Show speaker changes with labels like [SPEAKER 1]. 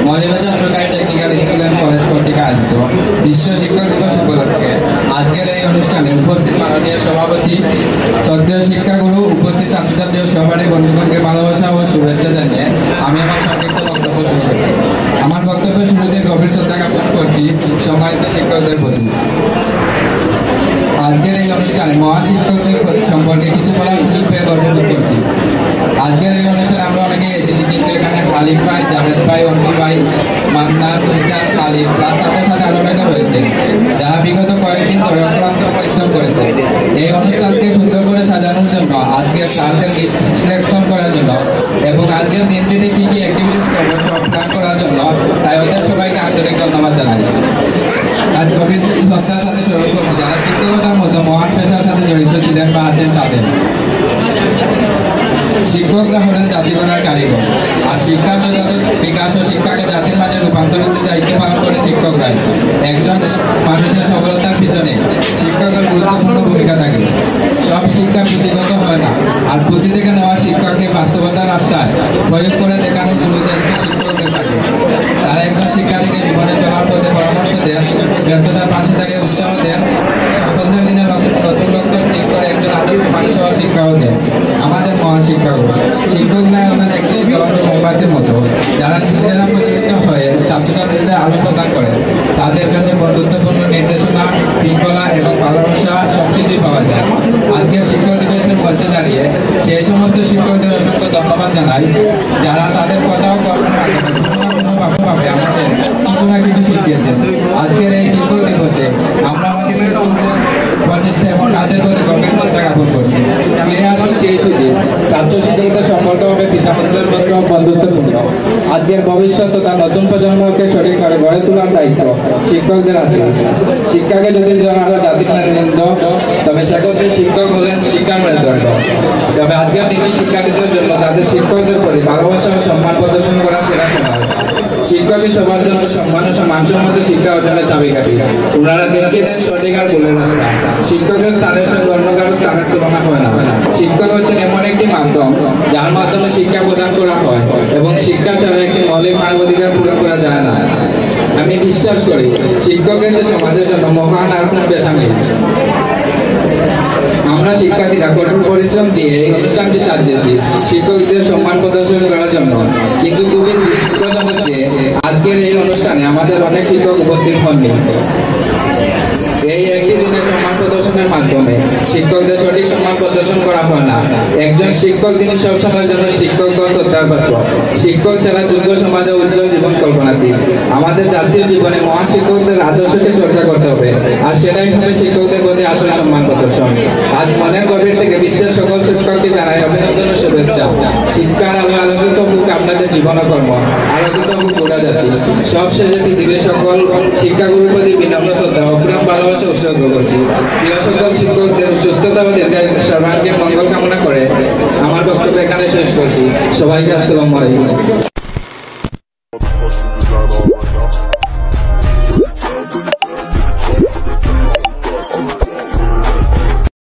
[SPEAKER 1] মৌলভীবাজার সরকারি technical school and college কর্তৃক আয়োজিত বিশ্ব শিক্ষক দিবস উপলক্ষে আজকের এই অনুষ্ঠানে উপস্থিত মাননীয় সভাপতি, শ্রদ্ধেয় শিক্ষাগুরু, উপস্থিত ছাত্রছাত্রী ও সহপাঠী বন্ধুগণকে ভালোবাসা ও শুভেচ্ছা জানিয়ে আমি আমার সংক্ষিপ্ত বক্তব্য শুরু করছি। আমার বক্তব্যের শুরুতে গভীর শ্রদ্ধা জ্ঞাপন করছি সম্মানিত শিক্ষকদের প্রতি। আজকের এই অনুষ্ঠানে মহাশিক্ষকদের সম্পর্কে কিছু বলার সুযোগ পেয়ে গর্ববোধ করছি। আজকের এই অনুষ্ঠানে আমরা অনেকেই এসেছি, কিন্তু এখানে খালিদ ভাই, জাভেদ ভাই, অঙ্কি ভাই, মান্নান, মিজান, খালিদ প্লাস তাদের সাথে আরো অনেকে রয়েছে যারা বিগত কয়েকদিন ধরে অক্লান্ত পরিশ্রম করেছে এই অনুষ্ঠানকে সুন্দর করে সাজানোর জন্য, আজকের স্যারদের সিলেকশন করার জন্য এবং আজকের দিনটিতে কি কি অ্যাক্টিভিটিস করবো সব প্ল্যান করার জন্য। তাই ওদের সবাইকে আন্তরিক ধন্যবাদ জানাই। আজ গভীর শ্রদ্ধার সাথে স্মরণ করছি যারা শিক্ষকতার মতো মহান পেশার সাথে জড়িত ছিলেন বা আছেন তাদের। শিক্ষকরা হলেন জাতি গড়ার কারিগর, আর শিক্ষার জগতের বিকাশ ও শিক্ষাকে জাতির মাঝে রূপান্তরিত দায়িত্ব পালন করে শিক্ষকরাই। একজন মানুষের সফলতার পিছনে শিক্ষকের গুরুত্বপূর্ণ ভূমিকা থাকে। সব শিক্ষা পুঁথিগত হয় না, আর পুঁথি থেকে নেওয়া শিক্ষাকে বাস্তবতার রাস্তায় প্রয়োগ করে দেখানোর গুরু দায়িত্ব শিক্ষকদের থাকে। তারা একজন শিক্ষার্থীকে জীবনে চলার পথে পরামর্শ দেন, ব্যর্থতার পাশে তাকে উৎসাহ দেন, সাফল্যের দিনে নতুন লক্ষ্য ঠিক করে একজন আদর্শ মানুষ হওয়ার শিক্ষাও দেন। আমাদের মহান শিক্ষকরা হলেন একটি জ্বলন্ত মোমবাতির মতো, যারা নিজেরা প্রচলিত হয়ে ছাত্রছাত্রীদের আলো প্রদান করে। তাদের কাছে বন্ধুত্বপূর্ণ নির্দেশনা, শৃঙ্খলা এবং ভালোবাসা সবকিছুই পাওয়া যায়। আজকের শিক্ষক দিবসের মঞ্চে দাঁড়িয়ে সেই সমস্ত শিক্ষকদের অসংখ্য ধন্যবাদ জানাই, যারা তাদের কথাও কর্মের মাধ্যমে আমাদের কিছু না কিছু শিখিয়েছেন। আজকের এই শিক্ষক দিবসে আমরা আমাদের প্রচেষ্টা এবং কাজের প্রতি গভীর শ্রদ্ধা জ্ঞাপন করছি। ফিরে আসুন সেই সুযোগ। ছাত্র শিক্ষকদের সম্পর্ক হবে পিতামাতার মতো বন্ধুত্বপূর্ণ। আজকের ভবিষ্যৎ তথা নতুন প্রজন্মকে সঠিকভাবে গড়ে তোলার দায়িত্ব শিক্ষকদের হাতে। শিক্ষাকে যদি জানা হয় জাতির মেরুদণ্ড, তবে সেক্ষেত্রে শিক্ষক হলেন শিক্ষার মেরুদণ্ড। তবে আজকের দিনে শিক্ষার্থীদের জন্য তাদের শিক্ষকদের প্রতি ভালোবাসা ও সম্মান প্রদর্শন করার সেরা সময়। শিক্ষকই সবার জন্য সম্মান ও মানসম্মত শিক্ষা অর্জনের চাবিকাঠি। ওনারা দেখিয়ে দেন সঠিক আর ভুলের রাস্তা। শিক্ষকের স্থানের সঙ্গে অন্য কারো স্থানের তুলনা হয় না। শিক্ষক হচ্ছেন এমন একটি মাধ্যম যার মাধ্যমে শিক্ষা প্রদান করা হয় এবং শিক্ষা ছাড়া একটি মৌলিক মানবাধিকার পূরণ করা যায় না। আমি বিশ্বাস করি শিক্ষকের যে সমাজের জন্য মহান আর কোনো পেশা নেই। আমরা শিক্ষার্থীরা কঠোর পরিশ্রম দিয়ে এই অনুষ্ঠানটি সাজিয়েছি শিক্ষকদের সম্মান প্রদর্শন করার জন্য, কিন্তু খুবই দুঃখজনক যে আজকের এই অনুষ্ঠানে আমাদের অনেক শিক্ষক উপস্থিত হননি। এই একই দিনে সম্মান প্রদর্শনের মাধ্যমে শিক্ষকদের সঠিক সম্মান প্রদর্শন করা হয় না। একজন শিক্ষক তিনি সবসময়ের জন্য শিক্ষক ও শ্রদ্ধার পাত্র। শিক্ষক ছাড়া যুদ্ধ সমাজে উজ্জ্বল জীবন কল্পনাতীত। আমাদের জাতীয় জীবনে মহান শিক্ষকদের আদর্শকে চর্চা করতে হবে, আর সেটাই হবে শিক্ষকদের প্রতি আসল সম্মান প্রদর্শন। আজ মনের গভীর থেকে বিশ্বের সকল শিক্ষককে জানাই অভিনন্দন ও শুভেচ্ছা। শিক্ষার আলো আলোকিত হোক আপনাদের জীবন ও কর্ম, আলোকিত হোক গোটা জাতি। সবশেষে পৃথিবীর সকল শিক্ষাগুরুর প্রতি বিনম্র শ্রদ্ধা ও প্রেম ভালোবাসা উৎসর্গ করছি। প্রিয় সকল শিক্ষকদের সুস্থতা ও দীর্ঘায়ু সর্বাঙ্গীন মঙ্গল কামনা করে আমার বক্তব্য এখানে শেষ করছি। সবাইকে আসসালামু আলাইকুম।